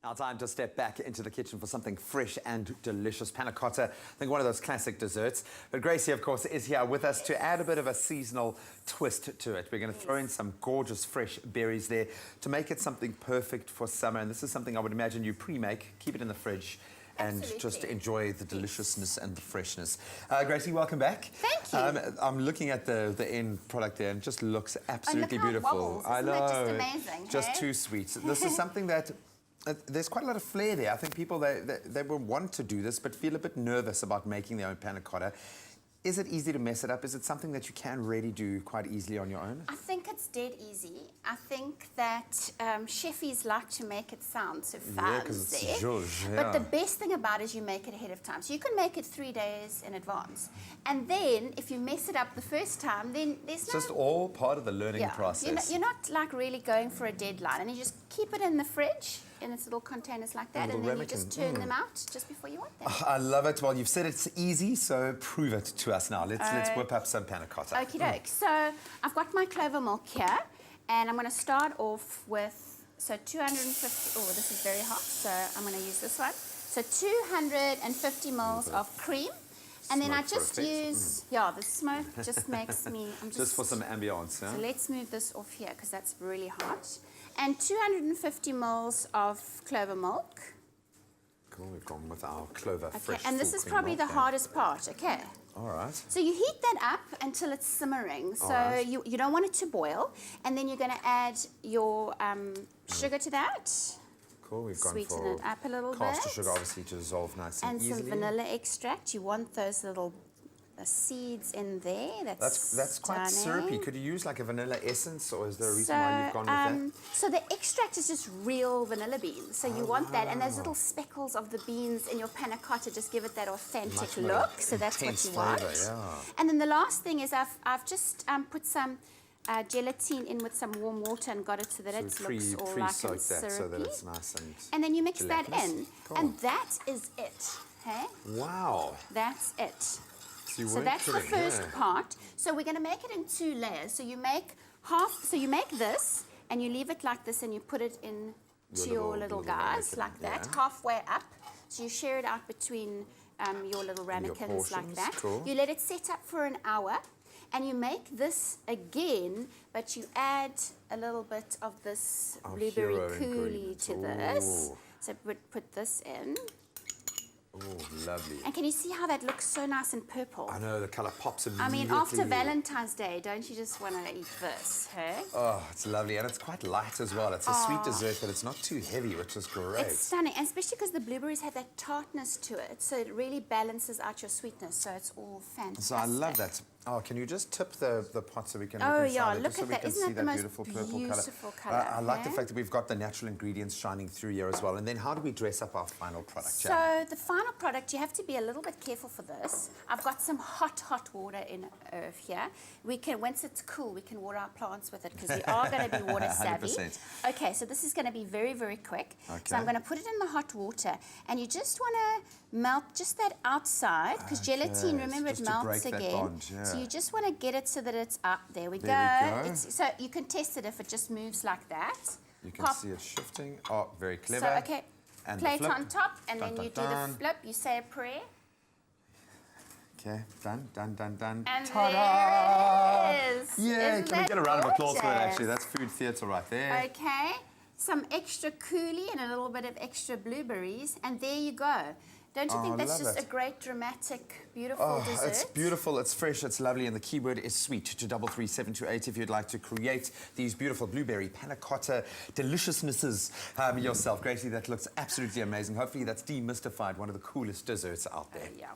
Now time to step back into the kitchen for something fresh and delicious. Panna Cotta, I think one of those classic desserts. But Gracie, of course, is here with us to add a bit of a seasonal twist to it. We're going to throw in some gorgeous fresh berries there to make it something perfect for summer. And this is something I would imagine you pre-make, keep it in the fridge, and just enjoy the deliciousness and the freshness. Gracie, welcome back. Thank you. I'm looking at the end product there and it just looks absolutely beautiful. Wobbles. Isn't that just amazing? Just too sweet. This is something that there's quite a lot of flair there. I think people, they will want to do this, but feel a bit nervous about making their own panna cotta. Is it easy to mess it up? Is it something that you can really do quite easily on your own? I think it's dead easy. I think that chefies like to make it sound so fancy. Yeah, because it's zhuzh, But the best thing about it is you make it ahead of time. So you can make it 3 days in advance. And then if you mess it up the first time, then there's it's just all part of the learning yeah, process. You're not like really going for a deadline, and you just keep it in the fridge in its little containers like that, and then you just turn them out just before you want them. Oh, I love it. Well, you've said it's easy, so prove it to us now. Let's whip up some panna cotta. Okie doke. So I've got my clover milk here, and I'm going to start off with 250. Oh, this is very hot, so I'm going to use this one. So 250 mils of cream. And then I just use, the smoke just makes me... just for some ambience, yeah? So let's move this off here because that's really hot. And 250 mils of clover milk. Cool, we've gone with our clover fresh. And this is probably the hardest part, okay? All right. So you heat that up until it's simmering. So you don't want it to boil. And then you're going to add your sugar to that. Cool, we've gone Sweeten for it up a little caster bit. sugar, obviously, to dissolve nice and easily. And some vanilla extract. You want those little seeds in there. That's quite syrupy. Could you use like a vanilla essence, or is there a reason why you've gone with that? So the extract is just real vanilla beans. So you want that, and those little speckles of the beans in your panna cotta just give it that authentic look. So that's what you want. Yeah. And then the last thing is I've just put some gelatine in with some warm water and got it so that it looks all like it's syrupy. So that it's nice and then you mix that in, cool. and that is it. Hey? Wow. That's it. So that's the first part. So we're going to make it in 2 layers. So you make this, and you leave it like this, and you put it in to your little guys like that, halfway up. So you share it out between your little ramekins like that. Cool. You let it set up for an hour, and you make this again, but you add a little bit of this blueberry coulis to this. So put this in. Oh, lovely. And can you see how that looks so nice and purple? I know, the colour pops immediately. I mean, after Valentine's Day, don't you just want to eat this, hey? Oh, it's lovely. And it's quite light as well. It's a sweet dessert, but it's not too heavy, which is great. It's stunning, and especially because the blueberries have that tartness to it, so it really balances out your sweetness, so it's all fantastic. So I love that. Oh, can you just tip the pot so we can look inside it, look just at so that. we can Isn't see that the most beautiful purple beautiful colour? I like the fact that we've got the natural ingredients shining through here as well. And then how do we dress up our final product, So the final product, you have to be a little bit careful for this. I've got some hot water in here. We can, once it's cool, we can water our plants with it because we are going to be water savvy. 100%. Okay, so this is going to be very, very quick. Okay. So I'm going to put it in the hot water, and you just want to melt just that outside because gelatine, remember, it melts again. Bond, So you just want to get it so that it's up. There we go. So you can test it if it just moves like that. You can see it shifting. Oh, very clever. So, okay, and plate on top, and then you do the flip. You say a prayer. Okay, done. And ta-da! there it is. Yeah, Isn't can we get a round of applause for that, gorgeous? actually? That's food theatre right there. Okay, some extra coulis and a little bit of extra blueberries, and there you go. Don't you think that's just a great, dramatic, beautiful dessert? It's beautiful, it's fresh, it's lovely, and the keyword is sweet to 33728 if you'd like to create these beautiful blueberry panna cotta deliciousnesses yourself. Gracie, that looks absolutely amazing. Hopefully that's demystified one of the coolest desserts out there. Yeah.